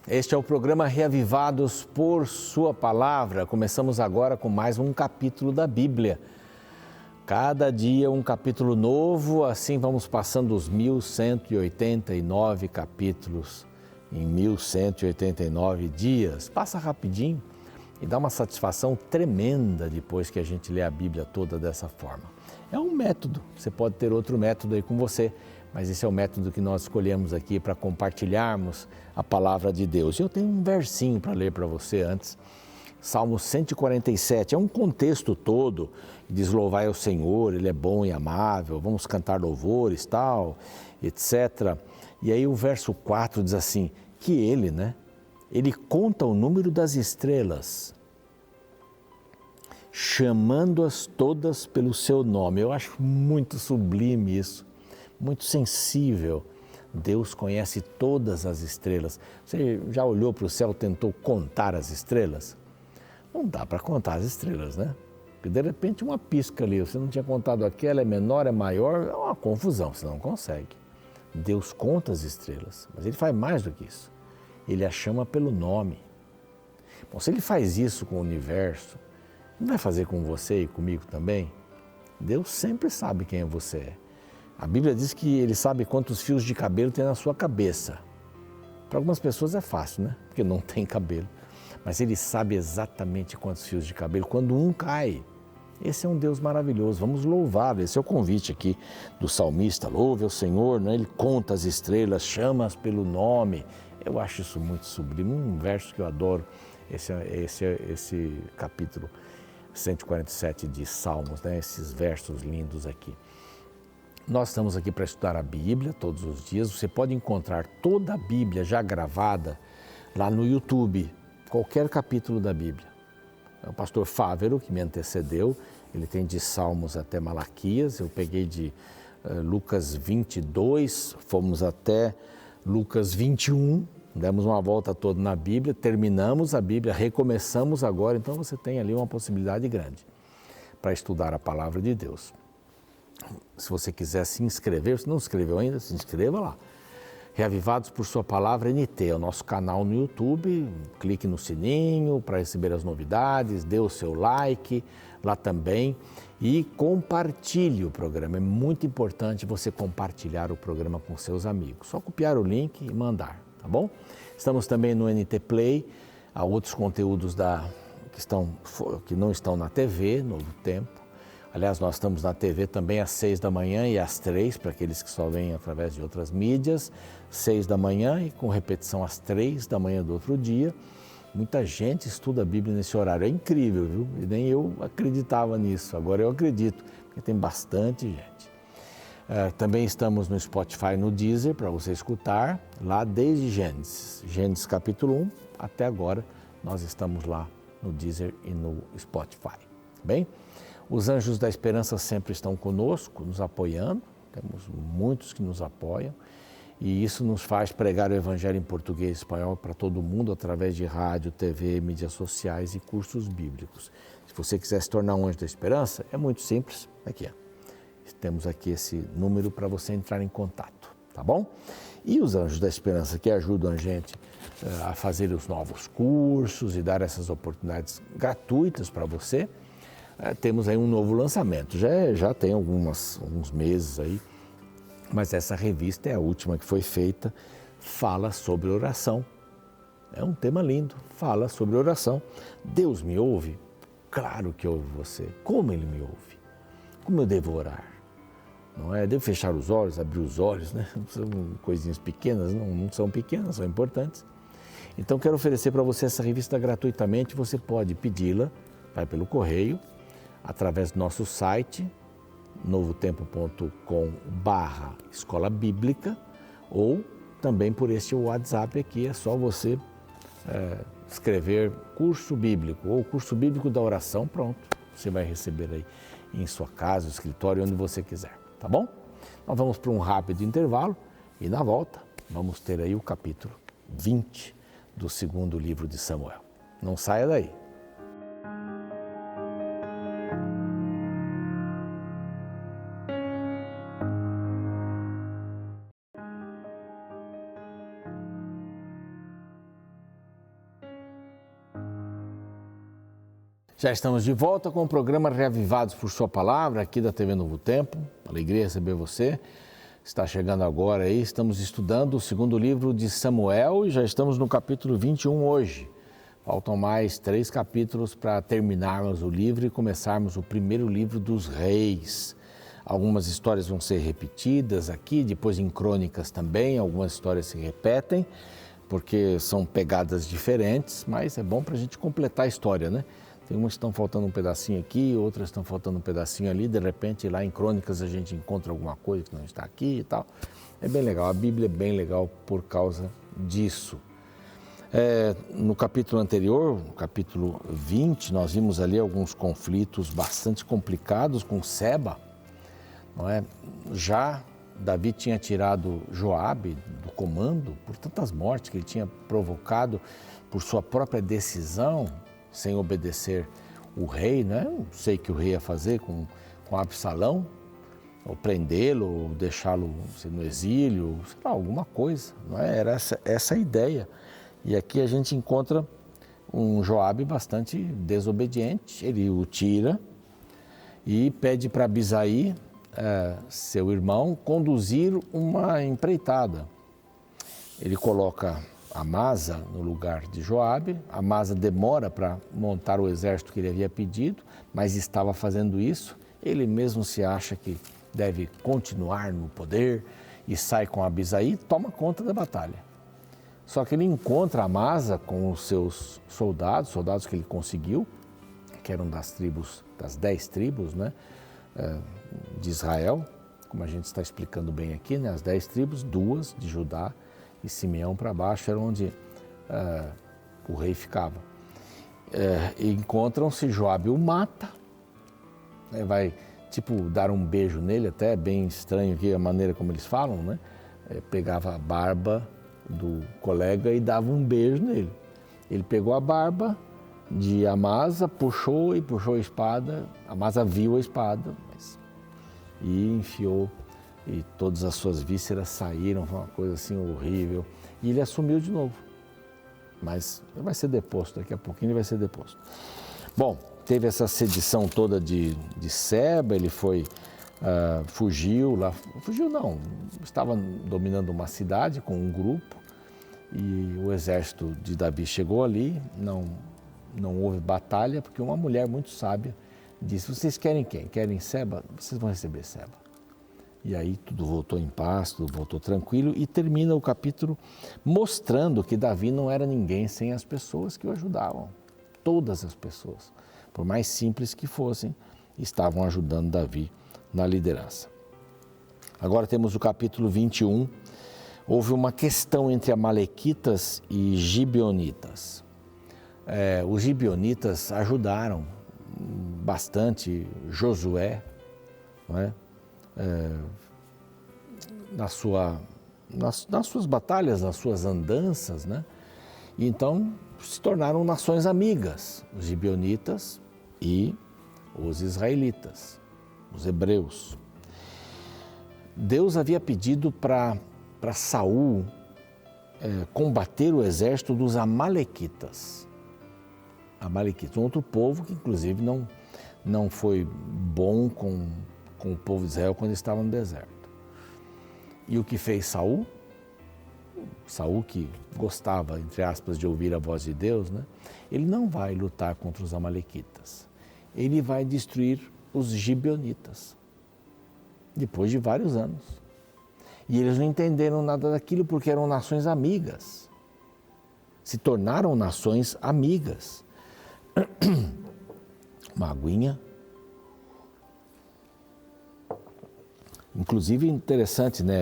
Este é o programa Reavivados por Sua Palavra. Começamos agora com mais um capítulo da Bíblia. Cada dia um capítulo novo, assim vamos passando os 1189 capítulos em 1189 dias. Passa rapidinho e dá uma satisfação tremenda depois que a gente lê a Bíblia toda dessa forma. É um método, você pode ter outro método aí com você, mas esse é o método que nós escolhemos aqui para compartilharmos a palavra de Deus. E eu tenho um versinho para ler para você antes. Salmo 147, é um contexto todo, diz louvai ao Senhor, Ele é bom e amável, vamos cantar louvores, tal, etc. E aí o verso 4 diz assim, que Ele, Ele conta o número das estrelas, chamando-as todas pelo seu nome. Eu acho muito sublime isso, muito sensível. Deus conhece todas as estrelas. Você já olhou para o céu, tentou contar as estrelas? Não dá para contar as estrelas, né? Porque de repente uma pisca ali, você não tinha contado aquela, é menor, é maior, é uma confusão, você não consegue. Deus conta as estrelas, mas Ele faz mais do que isso. Ele a chama pelo nome. Bom, se Ele faz isso com o universo, não vai fazer com você e comigo também? Deus sempre sabe quem você é. A Bíblia diz que Ele sabe quantos fios de cabelo tem na sua cabeça. Para algumas pessoas é fácil, né? Porque não tem cabelo. Mas Ele sabe exatamente quantos fios de cabelo, quando um cai. Esse é um Deus maravilhoso, vamos louvá-lo. Esse é o convite aqui do salmista, louve ao Senhor, Ele conta as estrelas, chama-as pelo nome. Eu acho isso muito sublime, um verso que eu adoro, esse capítulo 147 de Salmos, esses versos lindos aqui. Nós estamos aqui para estudar a Bíblia todos os dias, você pode encontrar toda a Bíblia já gravada lá no YouTube, qualquer capítulo da Bíblia. É o pastor Fávero, que me antecedeu, ele tem de Salmos até Malaquias, eu peguei de Lucas 22, fomos até Lucas 21, demos uma volta toda na Bíblia, terminamos a Bíblia, recomeçamos agora, então você tem ali uma possibilidade grande para estudar a palavra de Deus. Se você quiser se inscrever, se não se inscreveu ainda, se inscreva lá. Reavivados por Sua Palavra NT, é o nosso canal no YouTube, clique no sininho para receber as novidades, dê o seu like lá também e compartilhe o programa. É muito importante você compartilhar o programa com seus amigos. Só copiar o link e mandar, tá bom? Estamos também no NT Play, há outros conteúdos que não estão na TV, Novo Tempo. Aliás, nós estamos na TV também às 6 da manhã e às 3, para aqueles que só vêm através de outras mídias, 6 da manhã e com repetição às 3 da manhã do outro dia. Muita gente estuda a Bíblia nesse horário, é incrível, viu? E nem eu acreditava nisso, agora eu acredito, porque tem bastante gente. Também estamos no Spotify, no Deezer, para você escutar, lá desde Gênesis capítulo 1 até agora, nós estamos lá no Deezer e no Spotify, bem? Os Anjos da Esperança sempre estão conosco, nos apoiando, temos muitos que nos apoiam e isso nos faz pregar o Evangelho em português e espanhol para todo mundo através de rádio, TV, mídias sociais e cursos bíblicos. Se você quiser se tornar um Anjo da Esperança, é muito simples, aqui temos aqui esse número para você entrar em contato, tá bom? E os Anjos da Esperança que ajudam a gente a fazer os novos cursos e dar essas oportunidades gratuitas para você, temos aí um novo lançamento, já tem alguns meses aí, mas essa revista é a última que foi feita, fala sobre oração. É um tema lindo, fala sobre oração. Deus me ouve? Claro que ouve você. Como Ele me ouve? Como eu devo orar? Não é? Devo fechar os olhos, abrir os olhos, né? São coisinhas pequenas, não são pequenas, são importantes. Então quero oferecer para você essa revista gratuitamente, você pode pedi-la, vai pelo correio, através do nosso site, novotempo.com/escola bíblica, ou também por este WhatsApp aqui, é só você escrever curso bíblico ou curso bíblico da oração, pronto, você vai receber aí em sua casa, no escritório, onde você quiser, tá bom? Nós vamos para um rápido intervalo e na volta vamos ter aí o capítulo 20 do segundo livro de Samuel. Não saia daí. Já estamos de volta com o programa Reavivados por Sua Palavra, aqui da TV Novo Tempo. Alegria receber você. Está chegando agora aí, estamos estudando o segundo livro de Samuel e já estamos no capítulo 21 hoje. Faltam mais 3 capítulos para terminarmos o livro e começarmos o primeiro livro dos Reis. Algumas histórias vão ser repetidas aqui, depois em crônicas também, algumas histórias se repetem, porque são pegadas diferentes, mas é bom para a gente completar a história, né? Tem umas que estão faltando um pedacinho aqui, outras estão faltando um pedacinho ali, de repente lá em crônicas a gente encontra alguma coisa que não está aqui e tal. É bem legal, a Bíblia é bem legal por causa disso. No capítulo anterior, no capítulo 20, nós vimos ali alguns conflitos bastante complicados com Seba, não é? Já Davi tinha tirado Joabe do comando por tantas mortes que ele tinha provocado por sua própria decisão, sem obedecer o rei, né? Não sei o que o rei ia fazer com Absalão, ou prendê-lo, ou deixá-lo no exílio, sei lá, alguma coisa, não é? Era essa a ideia. E aqui a gente encontra um Joabe bastante desobediente, ele o tira e pede para Abisai, seu irmão, conduzir uma empreitada. Ele coloca Amasa no lugar de Joabe. Amasa demora para montar o exército que ele havia pedido, mas estava fazendo isso. Ele mesmo se acha que deve continuar no poder e sai com Abisai e toma conta da batalha. Só que ele encontra Amasa com os seus soldados que ele conseguiu, que eram das 10 tribos, né, de Israel, como a gente está explicando bem aqui, né, as 10 tribos, 2 de Judá e Simeão para baixo era onde o rei ficava. E encontram-se, Joabe o mata, vai dar um beijo nele, até bem estranho aqui a maneira como eles falam, né? Pegava a barba do colega e dava um beijo nele. Ele pegou a barba de Amasa, puxou a espada, Amasa viu a espada e enfiou, e todas as suas vísceras saíram, foi uma coisa assim horrível, e ele assumiu de novo, mas ele vai ser deposto, daqui a pouquinho ele vai ser deposto. Bom, teve essa sedição toda de Seba, ele fugiu, estava dominando uma cidade com um grupo, e o exército de Davi chegou ali, não houve batalha, porque uma mulher muito sábia disse: vocês querem quem? Querem Seba? Vocês vão receber Seba. E aí tudo voltou em paz, tudo voltou tranquilo, e termina o capítulo mostrando que Davi não era ninguém sem as pessoas que o ajudavam. Todas as pessoas, por mais simples que fossem, estavam ajudando Davi na liderança. Agora temos o capítulo 21. Houve uma questão entre amalequitas e gibeonitas. Os gibeonitas ajudaram bastante Josué, não é? Nas suas batalhas, nas suas andanças, né? E então se tornaram nações amigas, os gibeonitas e os israelitas, os hebreus. Deus havia pedido para Saul combater o exército dos amalequitas. Amalequitas, um outro povo que inclusive não foi bom com o povo de Israel quando estava no deserto. E o que fez Saul? Saul, que gostava, entre aspas, de ouvir a voz de Deus, né? Ele não vai lutar contra os amalequitas. Ele vai destruir os gibeonitas, depois de vários anos. E eles não entenderam nada daquilo porque eram nações amigas. Se tornaram nações amigas. Uma aguinha. Inclusive, interessante, né?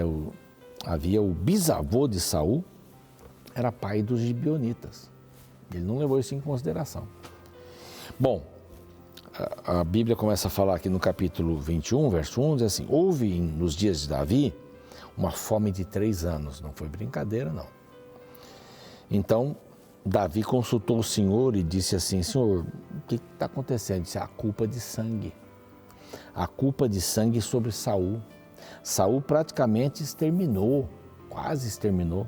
Havia o bisavô de Saul, era pai dos gibeonitas. Ele não levou isso em consideração. Bom, a Bíblia começa a falar aqui no capítulo 21, verso 1, diz assim: houve nos dias de Davi uma fome de 3 anos. Não foi brincadeira, não. Então, Davi consultou o Senhor e disse assim: Senhor, o que está acontecendo? Disse: a culpa de sangue. A culpa de sangue sobre Saul. Saul praticamente quase exterminou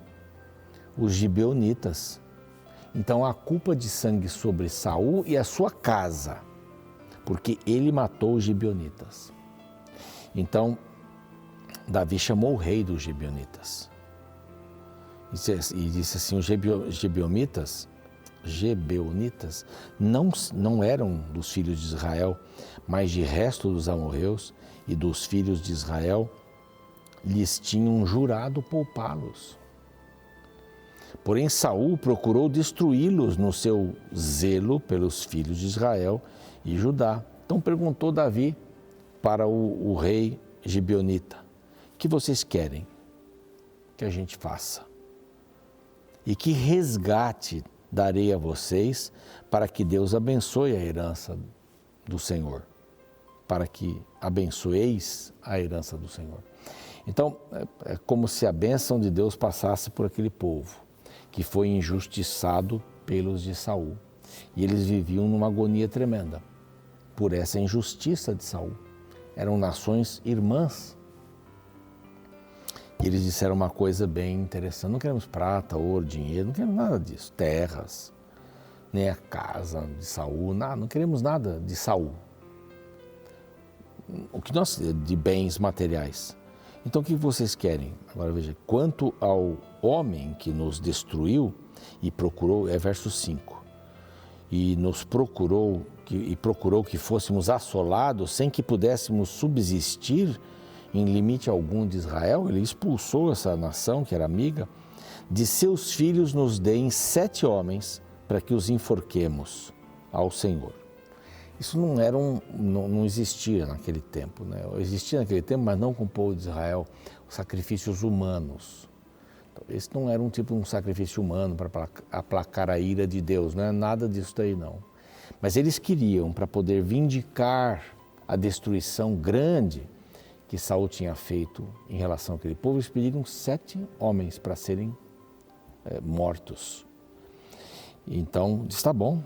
os gibeonitas. Então, a culpa de sangue sobre Saul e a sua casa. porque ele matou os gibeonitas. Então, Davi chamou o rei dos gibeonitas e disse assim: os gibeonitas não eram dos filhos de Israel, mas de resto dos amorreus, e dos filhos de Israel lhes tinham jurado poupá-los. Porém, Saul procurou destruí-los no seu zelo pelos filhos de Israel e Judá. Então perguntou Davi para o rei gibeonita: o que vocês querem que a gente faça? E que resgate darei a vocês para que Deus abençoe a herança do Senhor? Para que abençoeis a herança do Senhor. Então, é como se a bênção de Deus passasse por aquele povo que foi injustiçado pelos de Saul. E eles viviam numa agonia tremenda por essa injustiça de Saul. Eram nações irmãs. E eles disseram uma coisa bem interessante: não queremos prata, ouro, dinheiro, não queremos nada disso, terras, nem a casa de Saul, nada, não queremos nada de Saul. O que nós, de bens materiais. Então o que vocês querem? Agora veja, quanto ao homem que nos destruiu e procurou, é verso 5, e nos procurou que fôssemos assolados sem que pudéssemos subsistir em limite algum de Israel, ele expulsou essa nação que era amiga, de seus filhos nos deem 7 homens para que os enforquemos ao Senhor. Isso não existia naquele tempo, né? Existia naquele tempo, mas não com o povo de Israel, os sacrifícios humanos. Então, esse não era um sacrifício humano para aplacar a ira de Deus, não é nada disso daí não. Mas eles queriam, para poder vindicar a destruição grande que Saul tinha feito em relação àquele povo, eles pediram 7 homens para serem mortos. Então, disse: tá bom.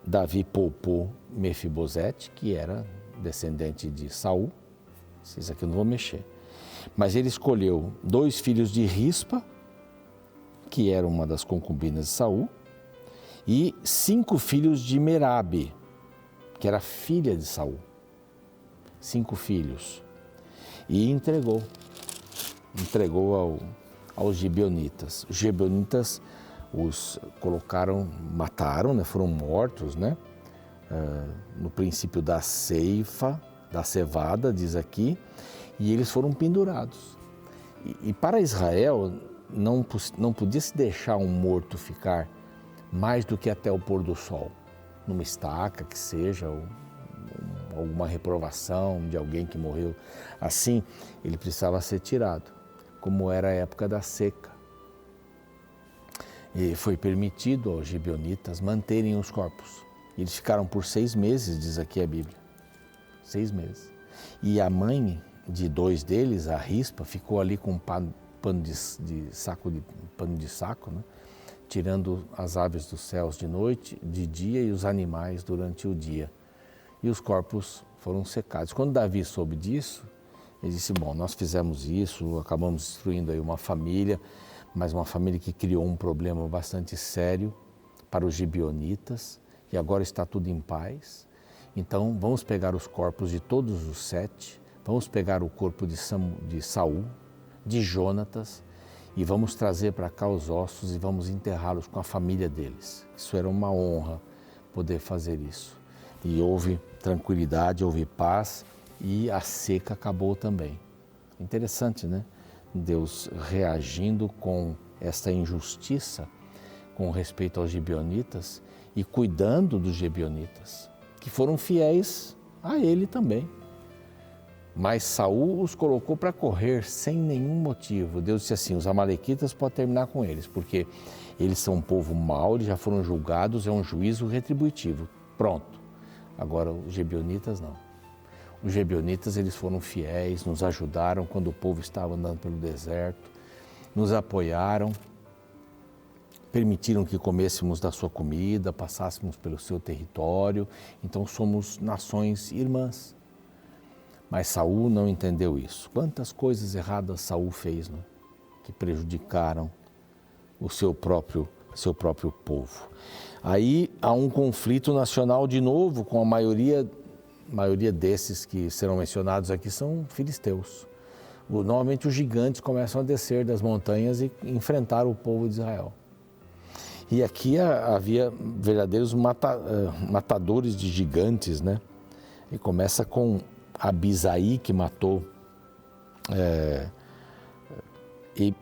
Davi poupou Mefibosete, que era descendente de Saul. Isso aqui eu não vou mexer. Mas ele escolheu 2 filhos de Rispa, que era uma das concubinas de Saul, e 5 filhos de Merabe, que era filha de Saul. 5 filhos. E entregou aos gibeonitas. Os gibeonitas os mataram, né? Foram mortos, né? No princípio da ceifa, da cevada, diz aqui, e eles foram pendurados. E para Israel não podia se deixar um morto ficar mais do que até o pôr do sol, numa estaca que seja, ou alguma reprovação de alguém que morreu. Assim, ele precisava ser tirado, como era a época da seca. E foi permitido aos gibeonitas manterem os corpos. Eles ficaram por 6 meses, diz aqui a Bíblia. 6 meses. E a mãe de 2 deles, a Rispa, ficou ali com pano de saco, né? Tirando as aves dos céus de noite, de dia, e os animais durante o dia. E os corpos foram secados. Quando Davi soube disso, ele disse: bom, nós fizemos isso, acabamos destruindo aí uma família, mas uma família que criou um problema bastante sério para os gibeonitas, e agora está tudo em paz. Então vamos pegar os corpos de todos os 7, vamos pegar o corpo de Saul, de Jonatas, e vamos trazer para cá os ossos e vamos enterrá-los com a família deles. Isso era uma honra poder fazer isso. E houve tranquilidade, houve paz, e a seca acabou também. Interessante, né? Deus reagindo com esta injustiça com respeito aos gibeonitas e cuidando dos gibeonitas, que foram fiéis a ele também. Mas Saul os colocou para correr sem nenhum motivo. Deus disse assim: os amalequitas podem terminar com eles, porque eles são um povo mau, eles já foram julgados, é um juízo retributivo. Pronto. Agora os gibeonitas não. Os gibeonitas, eles foram fiéis, nos ajudaram quando o povo estava andando pelo deserto, nos apoiaram, permitiram que comêssemos da sua comida, passássemos pelo seu território. Então somos nações irmãs. Mas Saul não entendeu isso. Quantas coisas erradas Saul fez, né? Que prejudicaram o seu próprio povo. Aí há um conflito nacional de novo, com a maioria desses que serão mencionados aqui são filisteus. Normalmente os gigantes começam a descer das montanhas e enfrentar o povo de Israel. E aqui havia verdadeiros matadores de gigantes, né? E começa com Abisaí, que matou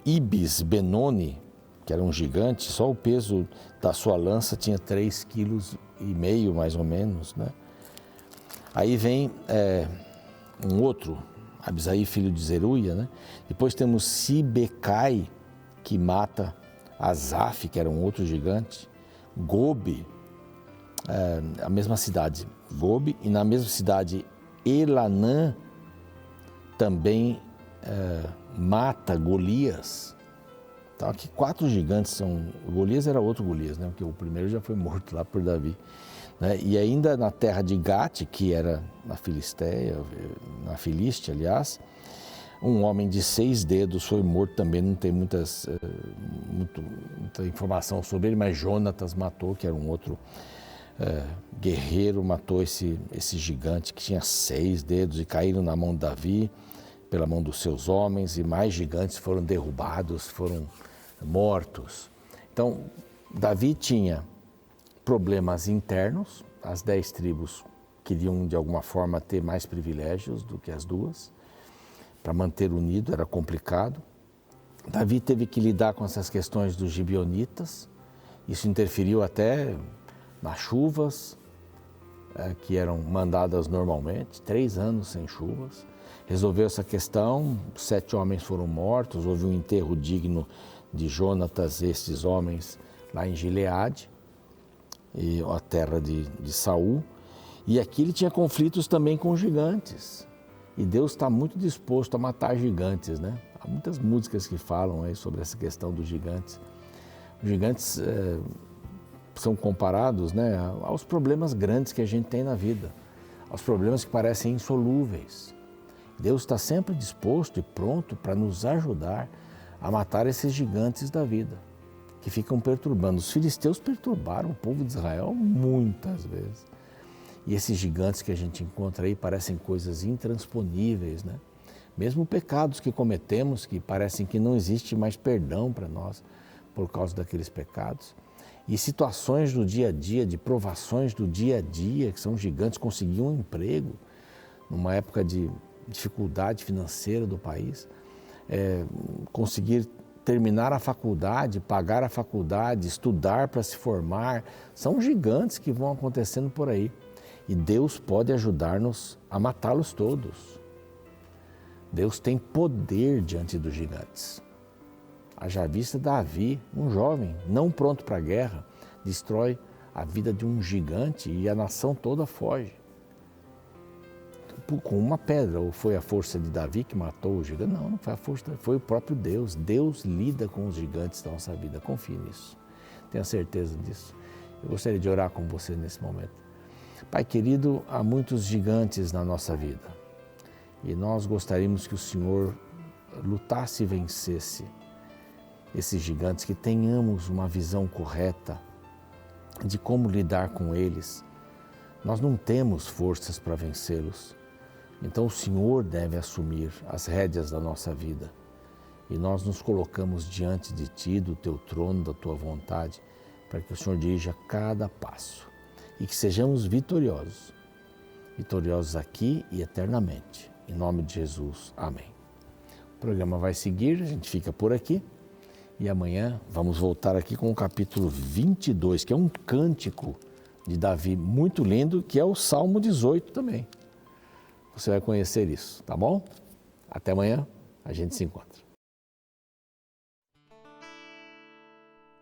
Ibis Benoni, que era um gigante. Só o peso da sua lança tinha 3,5 kg, mais ou menos, né? Aí vem um outro, Abisaí, filho de Zeruia, né? Depois temos Sibecai, que mata Asaf, que era um outro gigante. Gobe, a mesma cidade, Gobe, e na mesma cidade Elanã também mata Golias. Então aqui 4 gigantes são... Golias era outro Golias, né? Porque o primeiro já foi morto lá por Davi. Né? E ainda na terra de Gate, que era na Filístia, aliás, um homem de 6 dedos foi morto também, não tem muita informação sobre ele, mas Jonatas matou, que era um outro guerreiro, matou esse gigante que tinha 6 dedos e caíram na mão de Davi, pela mão dos seus homens, e mais gigantes foram derrubados, foram mortos. Então, Davi tinha problemas internos, as 10 tribos queriam de alguma forma ter mais privilégios do que as 2, para manter unido era complicado. Davi teve que lidar com essas questões dos gibeonitas, isso interferiu até nas chuvas, que eram mandadas normalmente, 3 anos sem chuvas. Resolveu essa questão, 7 homens foram mortos, houve um enterro digno de Jonatas, esses homens, lá em Gileade, a terra de Saul. E aqui ele tinha conflitos também com os gigantes. E Deus está muito disposto a matar gigantes, né? Há muitas músicas que falam aí sobre essa questão dos gigantes. Os gigantes são comparados, né, aos problemas grandes que a gente tem na vida, aos problemas que parecem insolúveis. Deus está sempre disposto e pronto para nos ajudar a matar esses gigantes da vida, que ficam perturbando. Os filisteus perturbaram o povo de Israel muitas vezes. E esses gigantes que a gente encontra aí parecem coisas intransponíveis, né? Mesmo pecados que cometemos, que parecem que não existe mais perdão para nós por causa daqueles pecados. E situações do dia a dia, de provações do dia a dia, que são gigantes, conseguir um emprego numa época de dificuldade financeira do país, conseguir terminar a faculdade, pagar a faculdade, estudar para se formar, são gigantes que vão acontecendo por aí. E Deus pode ajudar-nos a matá-los todos. Deus tem poder diante dos gigantes. Haja vista Davi, um jovem, não pronto para a guerra, destrói a vida de um gigante e a nação toda foge. Com uma pedra, ou foi a força de Davi que matou o gigante? Não, não foi a força, foi o próprio Deus. Deus lida com os gigantes da nossa vida, confie nisso. Tenha certeza disso. Eu gostaria de orar com você nesse momento. Pai querido, há muitos gigantes na nossa vida e nós gostaríamos que o Senhor lutasse e vencesse esses gigantes, que tenhamos uma visão correta de como lidar com eles. Nós não temos forças para vencê-los, então o Senhor deve assumir as rédeas da nossa vida e nós nos colocamos diante de Ti, do Teu trono, da Tua vontade, para que o Senhor dirija cada passo e que sejamos vitoriosos aqui e eternamente. Em nome de Jesus, amém. O programa vai seguir, a gente fica por aqui e amanhã vamos voltar aqui com o capítulo 22, que é um cântico de Davi muito lindo, que é o Salmo 18 também. Você vai conhecer isso, tá bom? Até amanhã, a gente se encontra.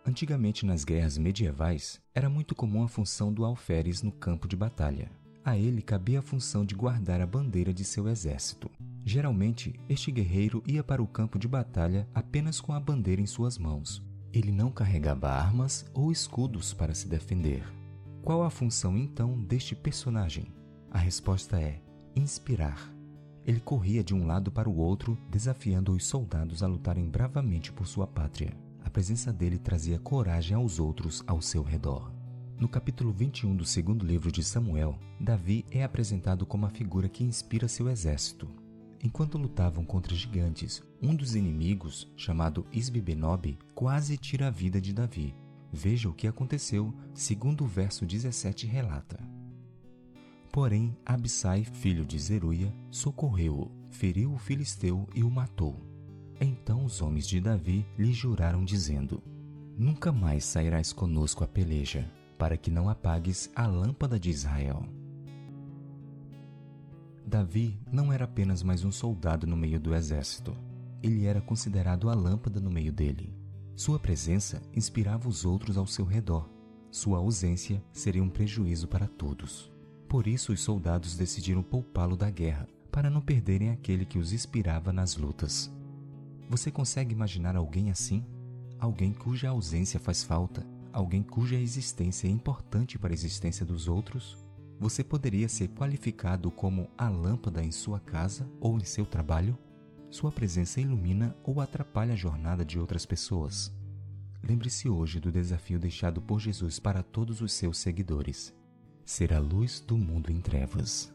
Antigamente, nas guerras medievais, era muito comum a função do alferes no campo de batalha. A ele cabia a função de guardar a bandeira de seu exército. Geralmente, este guerreiro ia para o campo de batalha apenas com a bandeira em suas mãos. Ele não carregava armas ou escudos para se defender. Qual a função, então, deste personagem? A resposta é inspirar. Ele corria de um lado para o outro, desafiando os soldados a lutarem bravamente por sua pátria. A presença dele trazia coragem aos outros ao seu redor. No capítulo 21 do segundo livro de Samuel, Davi é apresentado como a figura que inspira seu exército. Enquanto lutavam contra gigantes, um dos inimigos, chamado Isbi-Benob, quase tira a vida de Davi. Veja o que aconteceu, segundo o verso 17 relata. Porém, Abissai, filho de Zeruia, socorreu-o, feriu o filisteu e o matou. Então os homens de Davi lhe juraram dizendo: Nunca mais sairás conosco à peleja, para que não apagues a lâmpada de Israel. Davi não era apenas mais um soldado no meio do exército. Ele era considerado a lâmpada no meio dele. Sua presença inspirava os outros ao seu redor. Sua ausência seria um prejuízo para todos. Por isso os soldados decidiram poupá-lo da guerra, para não perderem aquele que os inspirava nas lutas. Você consegue imaginar alguém assim? Alguém cuja ausência faz falta? Alguém cuja existência é importante para a existência dos outros? Você poderia ser qualificado como a lâmpada em sua casa ou em seu trabalho? Sua presença ilumina ou atrapalha a jornada de outras pessoas? Lembre-se hoje do desafio deixado por Jesus para todos os seus seguidores: ser a luz do mundo em trevas.